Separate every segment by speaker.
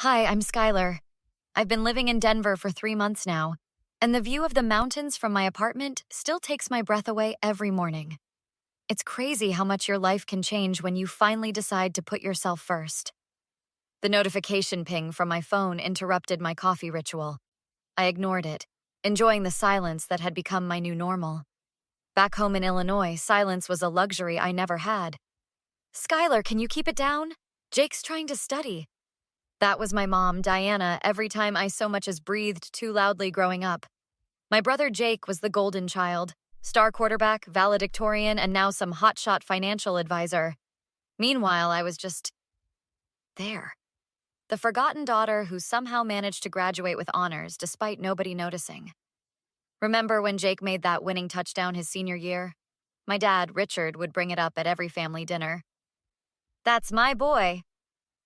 Speaker 1: Hi, I'm Skylar. I've been living in Denver for 3 months now, and the view of the mountains from my apartment still takes my breath away every morning. It's crazy how much your life can change when you finally decide to put yourself first. The notification ping from my phone interrupted my coffee ritual. I ignored it, enjoying the silence that had become my new normal. Back home in Illinois, silence was a luxury I never had. Skylar, can you keep it down? Jake's trying to study. That was my mom, Diana, every time I so much as breathed too loudly growing up. My brother Jake was the golden child, star quarterback, valedictorian, and now some hotshot financial advisor. Meanwhile, I was just there. The forgotten daughter who somehow managed to graduate with honors despite nobody noticing. Remember when Jake made that winning touchdown his senior year? My dad, Richard, would bring it up at every family dinner. That's my boy.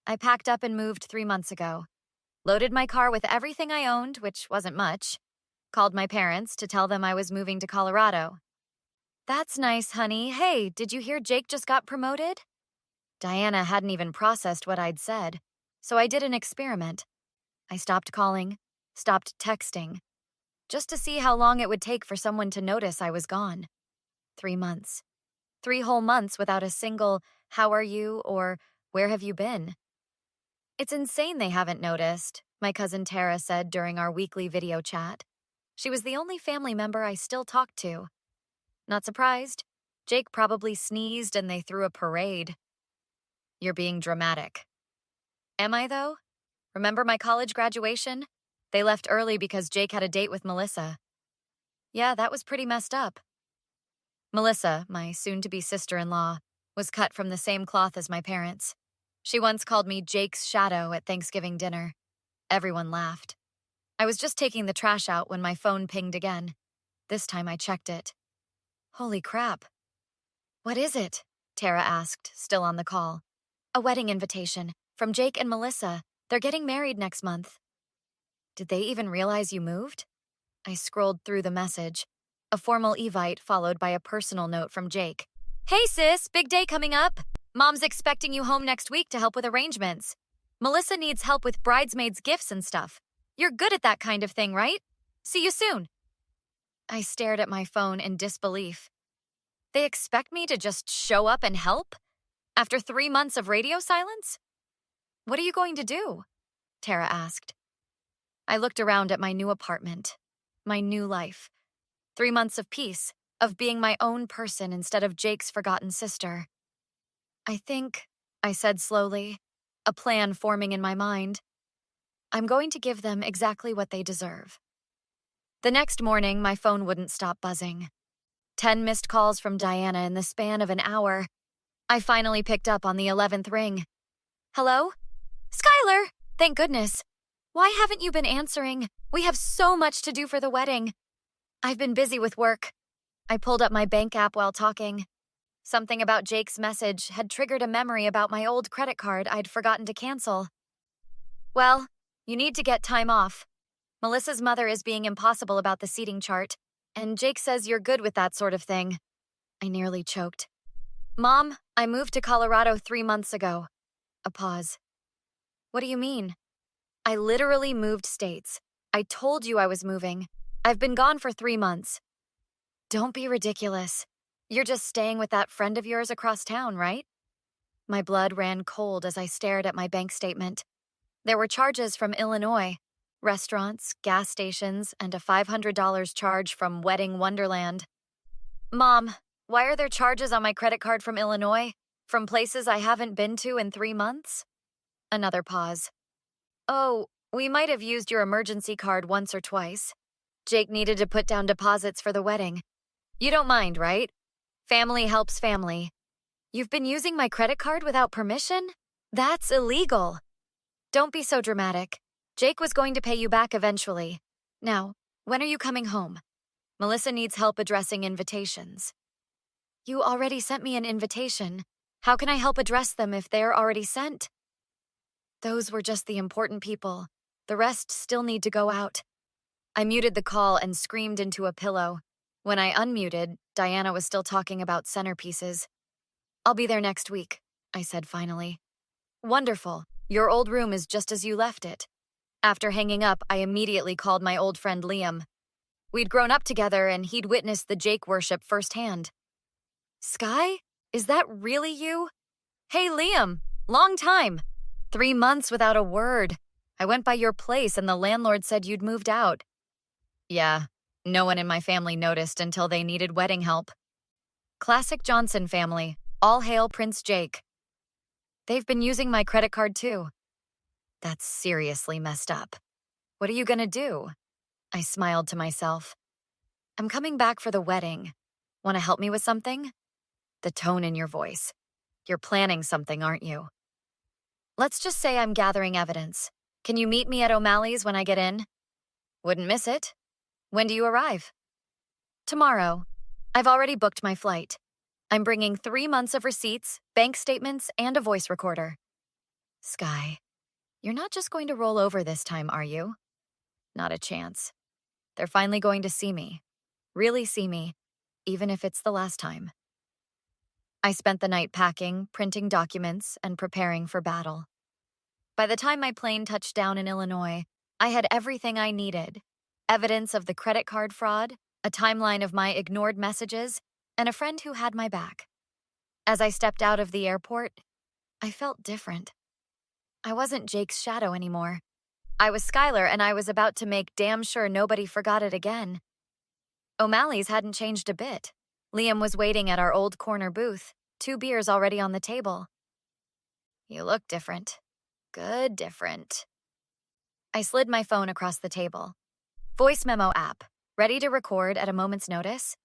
Speaker 1: I packed up and moved 3 months ago. Loaded my car with everything I owned, which wasn't much. Called my parents to tell them I was moving to Colorado. That's nice, honey. Hey, did you hear Jake just got promoted? Diana hadn't even processed what I'd said, so I did an experiment. I stopped calling, stopped texting, just to see how long it would take for someone to notice I was gone. 3 months. 3 whole months without a single, "How are you?" or "Where have you been?" It's insane they haven't noticed, my cousin Tara said during our weekly video chat. She was the only family member I still talked to. Not surprised. Jake probably sneezed and they threw a parade. You're being dramatic. Am I, though? Remember my college graduation? They left early because Jake had a date with Melissa. Yeah, that was pretty messed up. Melissa, my soon-to-be sister-in-law, was cut from the same cloth as my parents. She once called me Jake's shadow at Thanksgiving dinner. Everyone laughed. I was just taking the trash out when my phone pinged again. This time I checked it. Holy crap. What is it? Tara asked, still on the call. A wedding invitation from Jake and Melissa. They're getting married next month. Did they even realize you moved? I scrolled through the message. A formal evite followed by a personal note from Jake. Hey sis, big day coming up. Mom's expecting you home next week to help with arrangements. Melissa needs help with bridesmaids' gifts and stuff. You're good at that kind of thing, right? See you soon. I stared at my phone in disbelief. They expect me to just show up and help? After 3 months of radio silence? What are you going to do? Tara asked. I looked around at my new apartment, my new life. 3 months of peace, of being my own person instead of Jake's forgotten sister. I think, I said slowly, a plan forming in my mind. I'm going to give them exactly what they deserve. The next morning, my phone wouldn't stop buzzing. 10 missed calls from Diana in the span of an hour. I finally picked up on the 11th ring. Hello? Skylar! Thank goodness. Why haven't you been answering? We have so much to do for the wedding. I've been busy with work. I pulled up my bank app while talking. Something about Jake's message had triggered a memory about my old credit card I'd forgotten to cancel. Well, you need to get time off. Melissa's mother is being impossible about the seating chart, and Jake says you're good with that sort of thing. I nearly choked. Mom, I moved to Colorado 3 months ago. A pause. What do you mean? I literally moved states. I told you I was moving. I've been gone for 3 months. Don't be ridiculous. You're just staying with that friend of yours across town, right? My blood ran cold as I stared at my bank statement. There were charges from Illinois. Restaurants, gas stations, and a $500 charge from Wedding Wonderland. Mom, why are there charges on my credit card from Illinois? From places I haven't been to in 3 months? Another pause. Oh, we might have used your emergency card once or twice. Jake needed to put down deposits for the wedding. You don't mind, right? Family helps family. You've been using my credit card without permission? That's illegal. Don't be so dramatic. Jake was going to pay you back eventually. Now, when are you coming home? Melissa needs help addressing invitations. You already sent me an invitation. How can I help address them if they're already sent? Those were just the important people. The rest still need to go out. I muted the call and screamed into a pillow. When I unmuted, Diana was still talking about centerpieces. I'll be there next week, I said finally. Wonderful. Your old room is just as you left it. After hanging up, I immediately called my old friend Liam. We'd grown up together and he'd witnessed the Jake worship firsthand. Sky? Is that really you? Hey, Liam. Long time. 3 months without a word. I went by your place and the landlord said you'd moved out. Yeah, no one in my family noticed until they needed wedding help. Classic Johnson family. All hail Prince Jake. They've been using my credit card too. That's seriously messed up. What are you gonna do? I smiled to myself. I'm coming back for the wedding. Want to help me with something? The tone in your voice. You're planning something, aren't you? Let's just say I'm gathering evidence. Can you meet me at O'Malley's when I get in? Wouldn't miss it. When do you arrive? Tomorrow. I've already booked my flight. I'm bringing 3 months of receipts, bank statements, and a voice recorder. Sky, you're not just going to roll over this time, are you? Not a chance. They're finally going to see me. Really see me, even if it's the last time. I spent the night packing, printing documents, and preparing for battle. By the time my plane touched down in Illinois, I had everything I needed. Evidence of the credit card fraud, a timeline of my ignored messages, and a friend who had my back. As I stepped out of the airport, I felt different. I wasn't Jake's shadow anymore. I was Skylar, and I was about to make damn sure nobody forgot it again. O'Malley's hadn't changed a bit. Liam was waiting at our old corner booth, 2 beers already on the table. You look different. Good different. I slid my phone across the table. Voice memo app, ready to record at a moment's notice?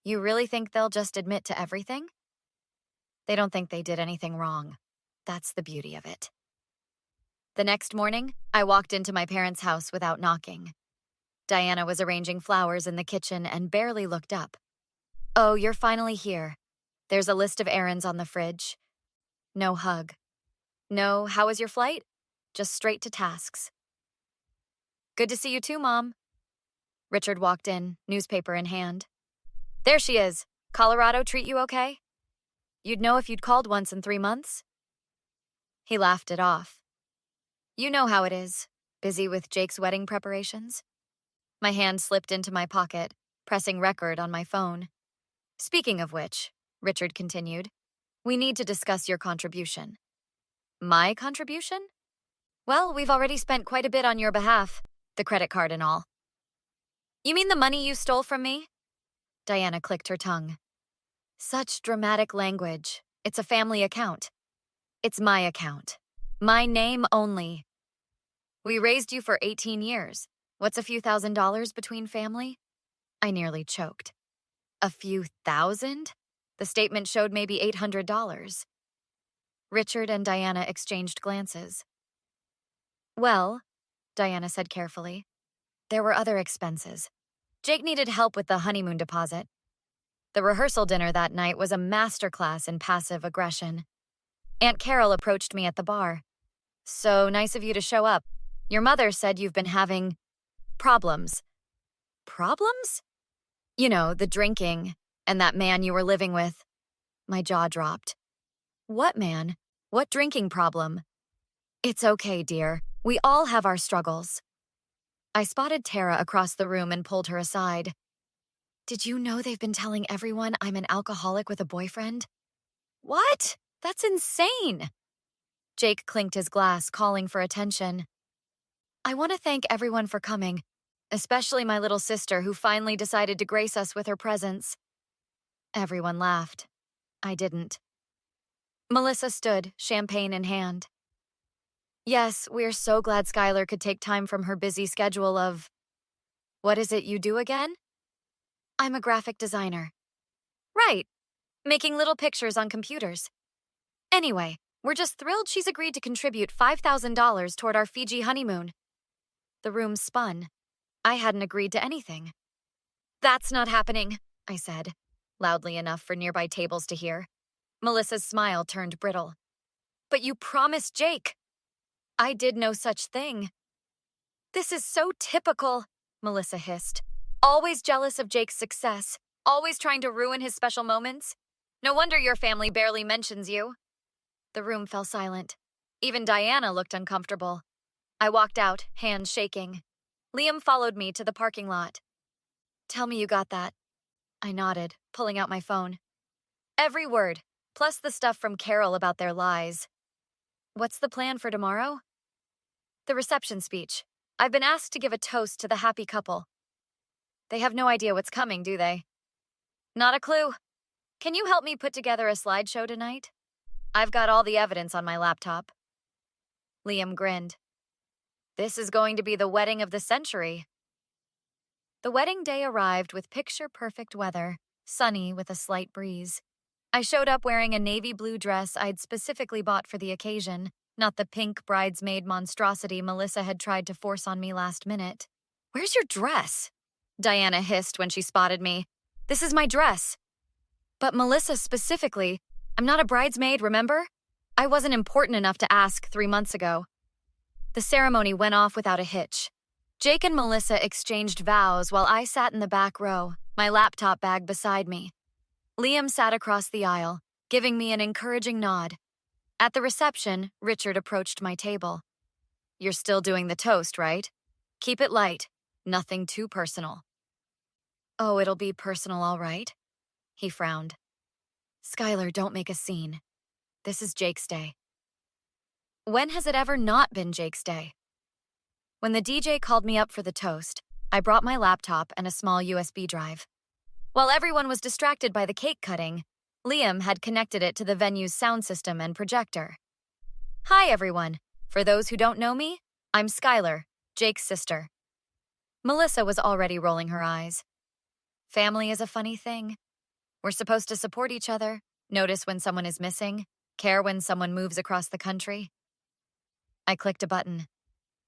Speaker 1: You really think they'll just admit to everything? They don't think they did anything wrong. That's the beauty of it. The next morning, I walked into my parents' house without knocking. Diana was arranging flowers in the kitchen and barely looked up. Oh, you're finally here. There's a list of errands on the fridge. No hug. No, how was your flight? Just straight to tasks. Good to see you too, Mom. Richard walked in, newspaper in hand. There she is. Colorado treat you okay? You'd know if you'd called once in 3 months? He laughed it off. You know how it is, busy with Jake's wedding preparations. My hand slipped into my pocket, pressing record on my phone. Speaking of which, Richard continued, we need to discuss your contribution. My contribution? Well, we've already spent quite a bit on your behalf, the credit card and all. You mean the money you stole from me? Diana clicked her tongue. Such dramatic language. It's a family account. It's my account. My name only. We raised you for 18 years. What's a few $1,000s between family? I nearly choked. A few thousand? The statement showed maybe $800. Richard and Diana exchanged glances. Well, Diana said carefully, there were other expenses. Jake needed help with the honeymoon deposit. The rehearsal dinner that night was a masterclass in passive aggression. Aunt Carol approached me at the bar. So nice of you to show up. Your mother said you've been having problems. Problems? You know, the drinking and that man you were living with. My jaw dropped. What man? What drinking problem? It's okay, dear. We all have our struggles. I spotted Tara across the room and pulled her aside. Did you know they've been telling everyone I'm an alcoholic with a boyfriend? What? That's insane. Jake clinked his glass, calling for attention. I want to thank everyone for coming, especially my little sister who finally decided to grace us with her presence. Everyone laughed. I didn't. Melissa stood, champagne in hand. Yes, we're so glad Skylar could take time from her busy schedule of... What is it you do again? I'm a graphic designer. Right, making little pictures on computers. Anyway, we're just thrilled she's agreed to contribute $5,000 toward our Fiji honeymoon. The room spun. I hadn't agreed to anything. That's not happening, I said, loudly enough for nearby tables to hear. Melissa's smile turned brittle. But you promised Jake. I did no such thing. This is so typical, Melissa hissed. Always jealous of Jake's success, always trying to ruin his special moments. No wonder your family barely mentions you. The room fell silent. Even Diana looked uncomfortable. I walked out, hands shaking. Liam followed me to the parking lot. Tell me you got that. I nodded, pulling out my phone. Every word, plus the stuff from Carol about their lies. What's the plan for tomorrow? The reception speech. I've been asked to give a toast to the happy couple. They have no idea what's coming, do they? Not a clue. Can you help me put together a slideshow tonight? I've got all the evidence on my laptop. Liam grinned. This is going to be the wedding of the century. The wedding day arrived with picture-perfect weather, sunny with a slight breeze. I showed up wearing a navy blue dress I'd specifically bought for the occasion, not the pink bridesmaid monstrosity Melissa had tried to force on me last minute. Where's your dress? Diana hissed when she spotted me. This is my dress. But Melissa specifically, I'm not a bridesmaid, remember? I wasn't important enough to ask 3 months ago. The ceremony went off without a hitch. Jake and Melissa exchanged vows while I sat in the back row, my laptop bag beside me. Liam sat across the aisle, giving me an encouraging nod. At the reception, Richard approached my table. You're still doing the toast, right? Keep it light, nothing too personal. Oh, it'll be personal, all right. He frowned. Skylar, don't make a scene. This is Jake's day. When has it ever not been Jake's day? When the DJ called me up for the toast, I brought my laptop and a small USB drive. While everyone was distracted by the cake cutting, Liam had connected it to the venue's sound system and projector. Hi, everyone. For those who don't know me, I'm Skylar, Jake's sister. Melissa was already rolling her eyes. Family is a funny thing. We're supposed to support each other, notice when someone is missing, care when someone moves across the country. I clicked a button.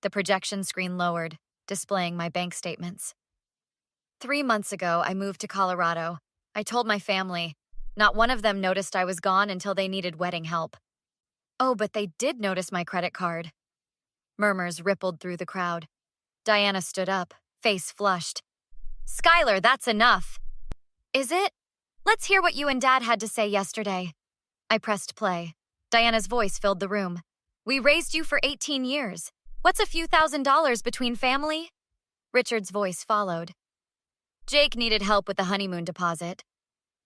Speaker 1: The projection screen lowered, displaying my bank statements. 3 months ago, I moved to Colorado. I told my family. Not one of them noticed I was gone until they needed wedding help. Oh, but they did notice my credit card. Murmurs rippled through the crowd. Diana stood up, face flushed. Skylar, that's enough. Is it? Let's hear what you and Dad had to say yesterday. I pressed play. Diana's voice filled the room. We raised you for 18 years. What's a few $1,000s between family? Richard's voice followed. Jake needed help with the honeymoon deposit.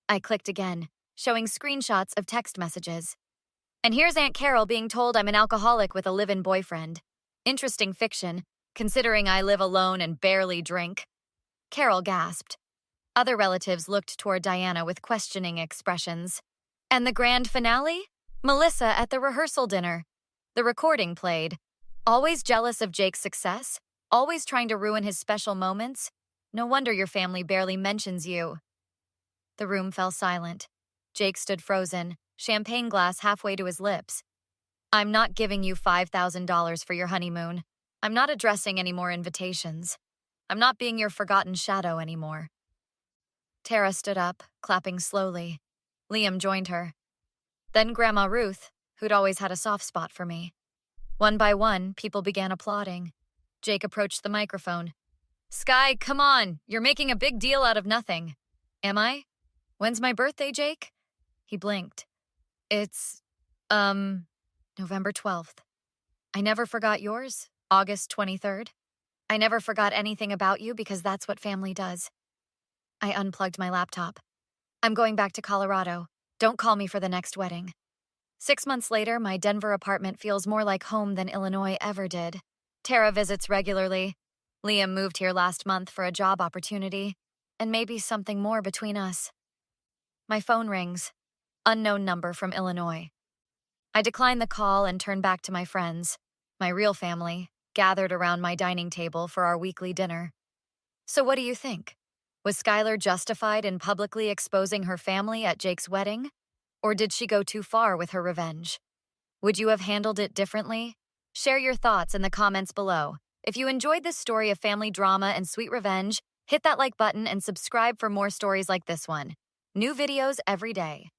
Speaker 1: I clicked again, showing screenshots of text messages. And here's Aunt Carol being told I'm an alcoholic with a live-in boyfriend. Interesting fiction, considering I live alone and barely drink. Carol gasped. Other relatives looked toward Diana with questioning expressions. And the grand finale? Melissa at the rehearsal dinner. The recording played. Always jealous of Jake's success? Always trying to ruin his special moments? No wonder your family barely mentions you. The room fell silent. Jake stood frozen, champagne glass halfway to his lips. I'm not giving you $5,000 for your honeymoon. I'm not addressing any more invitations. I'm not being your forgotten shadow anymore. Tara stood up, clapping slowly. Liam joined her. Then Grandma Ruth, who'd always had a soft spot for me. One by one, people began applauding. Jake approached the microphone. Sky, come on, you're making a big deal out of nothing. Am I? When's my birthday, Jake? He blinked. It's, November 12th. I never forgot yours, August 23rd. I never forgot anything about you because that's what family does. I unplugged my laptop. I'm going back to Colorado. Don't call me for the next wedding. 6 months later, my Denver apartment feels more like home than Illinois ever did. Tara visits regularly. Liam moved here last month for a job opportunity, and maybe something more between us. My phone rings. Unknown number from Illinois. I decline the call and turn back to my friends, my real family, gathered around my dining table for our weekly dinner. So what do you think? Was Skylar justified in publicly exposing her family at Jake's wedding? Or did she go too far with her revenge? Would you have handled it differently? Share your thoughts in the comments below. If you enjoyed this story of family drama and sweet revenge, hit that like button and subscribe for more stories like this one. New videos every day.